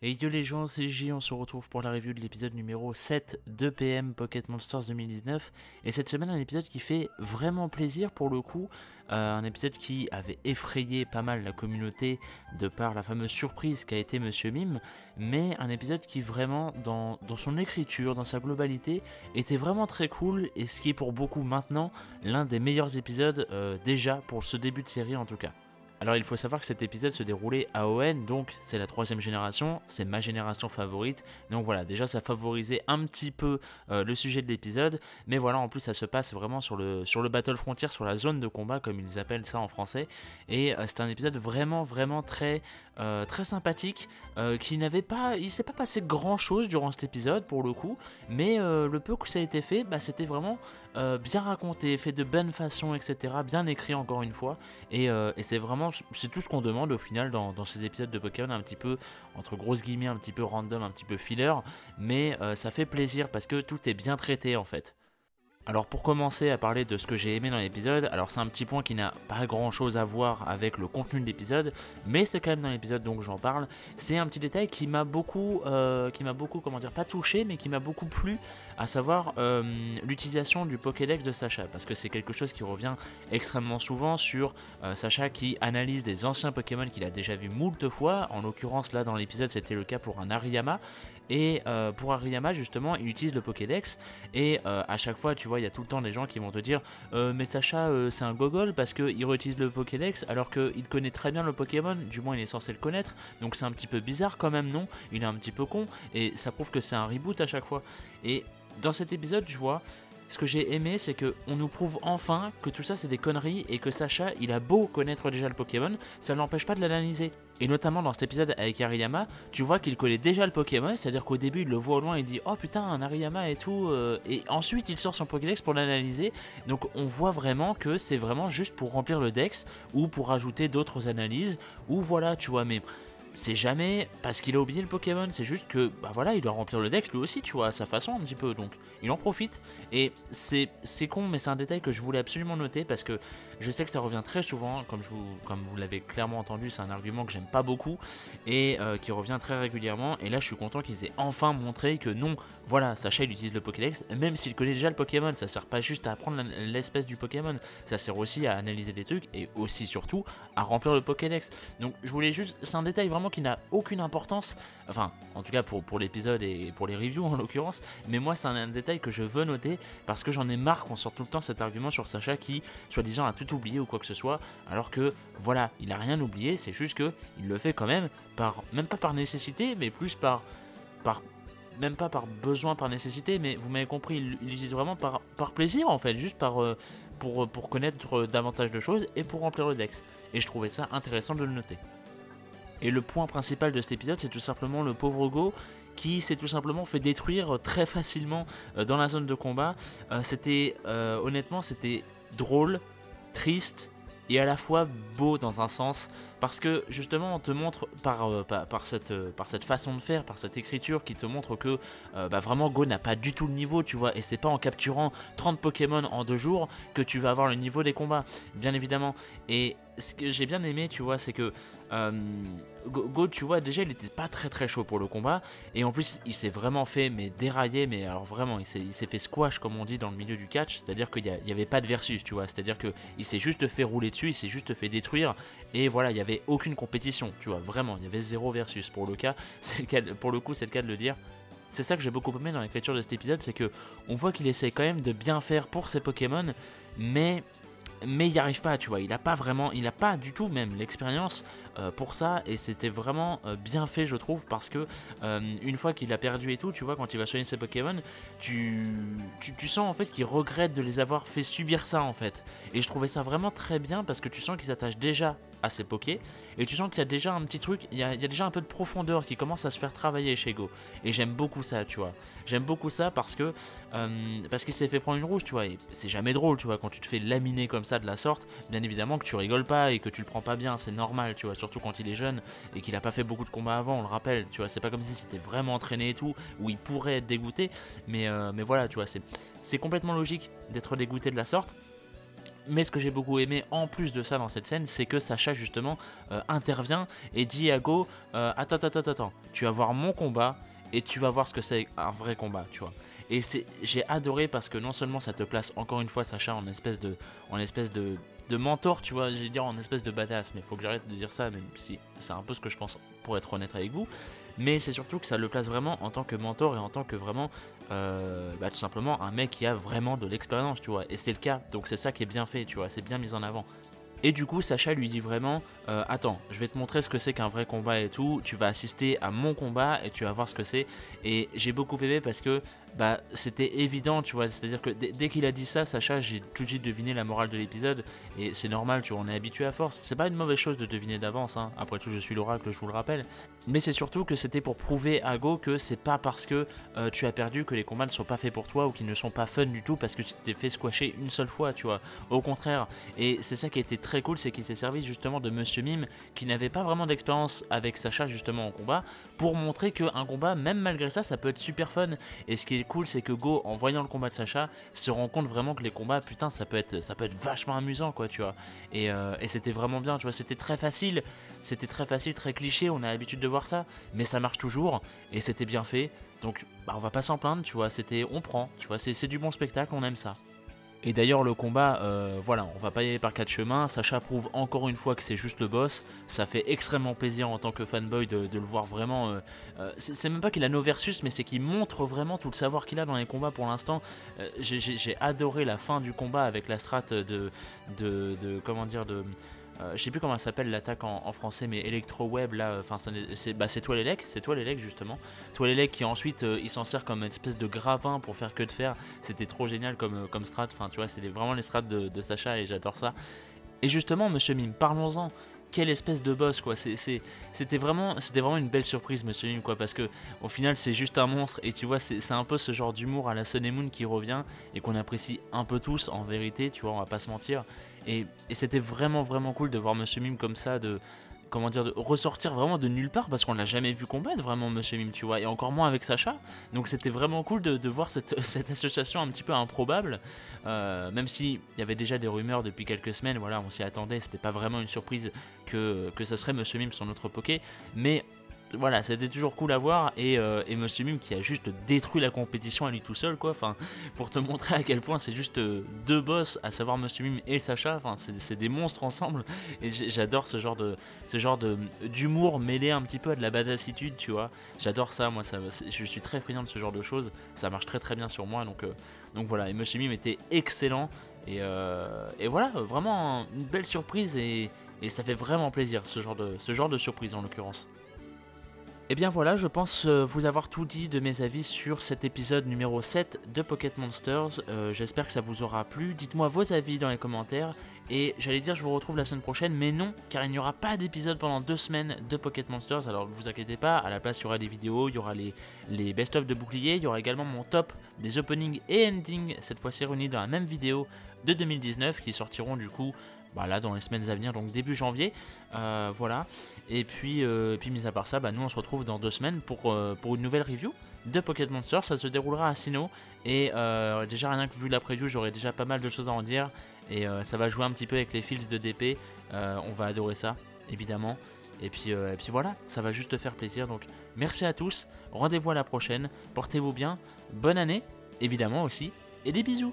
Et yo les gens, c'est J, on se retrouve pour la review de l'épisode numéro 7 de PM Pocket Monsters 2019. Et cette semaine, un épisode qui fait vraiment plaisir pour le coup. Un épisode qui avait effrayé pas mal la communauté de par la fameuse surprise qu'a été Monsieur Mime. Mais un épisode qui vraiment, dans son écriture, dans sa globalité, était vraiment très cool. Et ce qui est pour beaucoup maintenant l'un des meilleurs épisodes déjà pour ce début de série en tout cas. Alors il faut savoir que cet épisode se déroulait à ON, donc c'est la troisième génération, c'est ma génération favorite, donc voilà, déjà ça favorisait un petit peu le sujet de l'épisode, mais voilà, en plus ça se passe vraiment sur le Battle Frontier, sur la zone de combat comme ils appellent ça en français, et c'est un épisode vraiment très, très sympathique, il s'est pas passé grand chose durant cet épisode pour le coup, mais le peu que ça a été fait, c'était vraiment bien raconté, fait de bonne façon, etc., bien écrit encore une fois, et c'est vraiment, c'est tout ce qu'on demande au final dans ces épisodes de Pokémon un petit peu, entre grosses guillemets, un petit peu random, un petit peu filler, mais ça fait plaisir parce que tout est bien traité en fait. Alors pour commencer à parler de ce que j'ai aimé dans l'épisode, alors c'est un petit point qui n'a pas grand chose à voir avec le contenu de l'épisode, mais c'est quand même dans l'épisode donc j'en parle, c'est un petit détail qui m'a beaucoup, comment dire, pas touché, mais qui m'a beaucoup plu, à savoir l'utilisation du Pokédex de Sacha, parce que c'est quelque chose qui revient extrêmement souvent sur Sacha qui analyse des anciens Pokémon qu'il a déjà vu moult fois, en l'occurrence là dans l'épisode c'était le cas pour un Hariyama, et pour Hariyama justement il utilise le Pokédex, et à chaque fois tu vois il y a tout le temps des gens qui vont te dire mais Sacha c'est un gogol parce qu'il réutilise le Pokédex alors qu'il connaît très bien le Pokémon, du moins il est censé le connaître, donc c'est un petit peu bizarre quand même, non? Il est un petit peu con, et ça prouve que c'est un reboot à chaque fois. Et dans cet épisode tu vois, ce que j'ai aimé, c'est qu'on nous prouve enfin que tout ça c'est des conneries et que Sacha, il a beau connaître déjà le Pokémon, ça ne l'empêche pas de l'analyser. Et notamment dans cet épisode avec Hariyama, tu vois qu'il connaît déjà le Pokémon, c'est-à-dire qu'au début il le voit au loin, il dit oh putain un Hariyama et tout, et ensuite il sort son Pokédex pour l'analyser. Donc on voit vraiment que c'est vraiment juste pour remplir le Dex ou pour rajouter d'autres analyses, ou voilà tu vois, mais c'est jamais parce qu'il a oublié le Pokémon, c'est juste que voilà, il doit remplir le Dex lui aussi, tu vois, à sa façon un petit peu, donc il en profite. Et c'est con, mais c'est un détail que je voulais absolument noter parce que je sais que ça revient très souvent, comme vous l'avez clairement entendu, c'est un argument que j'aime pas beaucoup et qui revient très régulièrement. Et là, je suis content qu'ils aient enfin montré que non, voilà, Sacha il utilise le Pokédex, même s'il connaît déjà le Pokémon, ça sert pas juste à apprendre l'espèce du Pokémon, ça sert aussi à analyser des trucs et aussi surtout à remplir le Pokédex. Donc je voulais juste, c'est un détail vraiment qui n'a aucune importance, enfin en tout cas pour l'épisode et pour les reviews en l'occurrence, mais moi c'est un détail que je veux noter parce que j'en ai marre qu'on sorte tout le temps cet argument sur Sacha qui soi-disant a tout oublié ou quoi que ce soit, alors que voilà, il a rien oublié, c'est juste que il le fait quand même même pas par nécessité, mais plus par même pas par besoin, par nécessité, mais vous m'avez compris, il l'utilise vraiment par plaisir en fait, juste pour connaître davantage de choses et pour remplir le Dex. Et je trouvais ça intéressant de le noter. Et le point principal de cet épisode, c'est tout simplement le pauvre Go qui s'est tout simplement fait détruire très facilement dans la zone de combat. Honnêtement, c'était drôle, triste et à la fois beau dans un sens, parce que justement on te montre par cette façon de faire, par cette écriture qui te montre que vraiment Go n'a pas du tout le niveau, tu vois, et c'est pas en capturant 30 Pokémon en 2 jours que tu vas avoir le niveau des combats, bien évidemment. Et ce que j'ai bien aimé, tu vois, c'est que Go, tu vois, déjà il était pas très chaud pour le combat, et en plus il s'est vraiment fait dérailler, mais alors vraiment il s'est fait squash comme on dit dans le milieu du catch, c'est-à-dire qu'il y avait pas de versus, tu vois, c'est-à-dire que il s'est juste fait rouler dessus, il s'est juste fait détruire, et voilà, il y avait aucune compétition, tu vois, vraiment il y avait zéro versus pour le cas, pour le coup c'est le cas de le dire. C'est ça que j'ai beaucoup aimé dans l'écriture de cet épisode, c'est que on voit qu'il essaie quand même de bien faire pour ses Pokémon, mais il n'y arrive pas, tu vois, il a pas du tout même l'expérience pour ça, et c'était vraiment bien fait je trouve, parce que une fois qu'il a perdu et tout, tu vois, quand il va soigner ses Pokémon, tu sens en fait qu'il regrette de les avoir fait subir ça en fait, et je trouvais ça vraiment très bien parce que tu sens qu'il s'attache déjà à ses Pokés, et tu sens qu'il y a déjà un petit truc, il y a déjà un peu de profondeur qui commence à se faire travailler chez Go, et j'aime beaucoup ça, tu vois, j'aime beaucoup ça parce qu'il s'est fait prendre une rouge, tu vois, et c'est jamais drôle, tu vois, quand tu te fais laminer comme ça de la sorte, bien évidemment que tu rigoles pas et que tu le prends pas bien, c'est normal, tu vois, surtout quand il est jeune et qu'il a pas fait beaucoup de combats avant, on le rappelle, tu vois, c'est pas comme si c'était vraiment entraîné et tout, où il pourrait être dégoûté, mais voilà, tu vois, c'est complètement logique d'être dégoûté de la sorte. Mais ce que j'ai beaucoup aimé en plus de ça dans cette scène, c'est que Sacha justement intervient et dit à Go attends, tu vas voir mon combat et tu vas voir ce que c'est un vrai combat, tu vois. Et j'ai adoré parce que non seulement ça te place encore une fois Sacha en espèce de mentor, tu vois, j'allais dire en espèce de badass, mais il faut que j'arrête de dire ça, même si c'est un peu ce que je pense pour être honnête avec vous. Mais c'est surtout que ça le place vraiment en tant que mentor et en tant que vraiment, tout simplement un mec qui a vraiment de l'expérience, tu vois. Et c'est le cas, donc c'est ça qui est bien fait, tu vois, c'est bien mis en avant. Et du coup, Sacha lui dit vraiment attends, je vais te montrer ce que c'est qu'un vrai combat et tout. Tu vas assister à mon combat et tu vas voir ce que c'est. Et j'ai beaucoup aimé parce que c'était évident, tu vois. C'est-à-dire que dès qu'il a dit ça, Sacha, j'ai tout de suite deviné la morale de l'épisode. Et c'est normal, tu vois, on est habitué à force. C'est pas une mauvaise chose de deviner d'avance, hein. Après tout, je suis l'oracle, je vous le rappelle. Mais c'est surtout que c'était pour prouver à Go que c'est pas parce que tu as perdu que les combats ne sont pas faits pour toi ou qu'ils ne sont pas fun du tout parce que tu t'es fait squasher une seule fois, tu vois. Au contraire. Et c'est ça qui a été très cool, c'est qu'il s'est servi justement de Monsieur Mime qui n'avait pas vraiment d'expérience avec Sacha justement en combat pour montrer qu'un combat, même malgré ça, ça peut être super fun. Et ce qui est cool, c'est que Go, en voyant le combat de Sacha, se rend compte vraiment que les combats, putain, ça peut être vachement amusant, quoi, tu vois. Et c'était vraiment bien, tu vois, c'était très facile, très cliché, on a l'habitude de voir ça, mais ça marche toujours, et c'était bien fait. Donc, on va pas s'en plaindre, tu vois, on prend, tu vois, c'est du bon spectacle, on aime ça. Et d'ailleurs le combat, voilà, on va pas y aller par quatre chemins, Sacha prouve encore une fois que c'est juste le boss, ça fait extrêmement plaisir en tant que fanboy de le voir vraiment, c'est même pas qu'il a no versus, mais c'est qu'il montre vraiment tout le savoir qu'il a dans les combats pour l'instant. J'ai adoré la fin du combat avec la strat comment dire, je sais plus comment ça s'appelle l'attaque en français, mais Electro-Web là, enfin c'est Toilelec justement. Toilelec qui ensuite il s'en sert comme une espèce de grappin pour faire que de faire. C'était trop génial comme strat, enfin tu vois, c'est vraiment les strats de Sacha et j'adore ça. Et justement, Monsieur Mime, parlons-en. Quelle espèce de boss, quoi. C'était vraiment une belle surprise, Monsieur Mime, quoi, parce que au final c'est juste un monstre et tu vois c'est un peu ce genre d'humour à la Sun et Moon qui revient et qu'on apprécie un peu tous en vérité, tu vois, on va pas se mentir. Et c'était vraiment cool de voir Monsieur Mime comme ça, de ressortir vraiment de nulle part parce qu'on l'a jamais vu combattre vraiment Monsieur Mime, tu vois, et encore moins avec Sacha. Donc c'était vraiment cool de voir cette association un petit peu improbable, même si il y avait déjà des rumeurs depuis quelques semaines, voilà, on s'y attendait, c'était pas vraiment une surprise que ça serait Monsieur Mime son autre Poké, mais voilà, c'était toujours cool à voir et Monsieur Mime qui a juste détruit la compétition à lui tout seul, quoi. Enfin, pour te montrer à quel point c'est juste deux boss, à savoir Monsieur Mime et Sacha. Enfin, c'est des monstres ensemble et j'adore ce genre d'humour mêlé un petit peu à de la badassitude, tu vois. J'adore ça, moi. Je suis très friand de ce genre de choses. Ça marche très bien sur moi, donc voilà. Et Monsieur Mime était excellent et voilà, vraiment une belle surprise et ça fait vraiment plaisir ce genre de surprise en l'occurrence. Et bien voilà, je pense vous avoir tout dit de mes avis sur cet épisode numéro 7 de Pocket Monsters. J'espère que ça vous aura plu. Dites-moi vos avis dans les commentaires. Et j'allais dire je vous retrouve la semaine prochaine, mais non, car il n'y aura pas d'épisode pendant 2 semaines de Pocket Monsters. Alors ne vous inquiétez pas, à la place il y aura des vidéos, il y aura les best-of de bouclier, il y aura également mon top des openings et endings, cette fois-ci réunis dans la même vidéo de 2019, qui sortiront du coup là dans les semaines à venir, donc début janvier, voilà. Et puis mis à part ça, nous on se retrouve dans 2 semaines pour une nouvelle review de Pocket Monsters. Ça se déroulera à Sinnoh et déjà rien que vu la preview, j'aurai déjà pas mal de choses à en dire et ça va jouer un petit peu avec les fields de DP. On va adorer ça évidemment. Et puis voilà, ça va juste faire plaisir. Donc merci à tous, rendez-vous à la prochaine, portez-vous bien, bonne année évidemment aussi, et des bisous.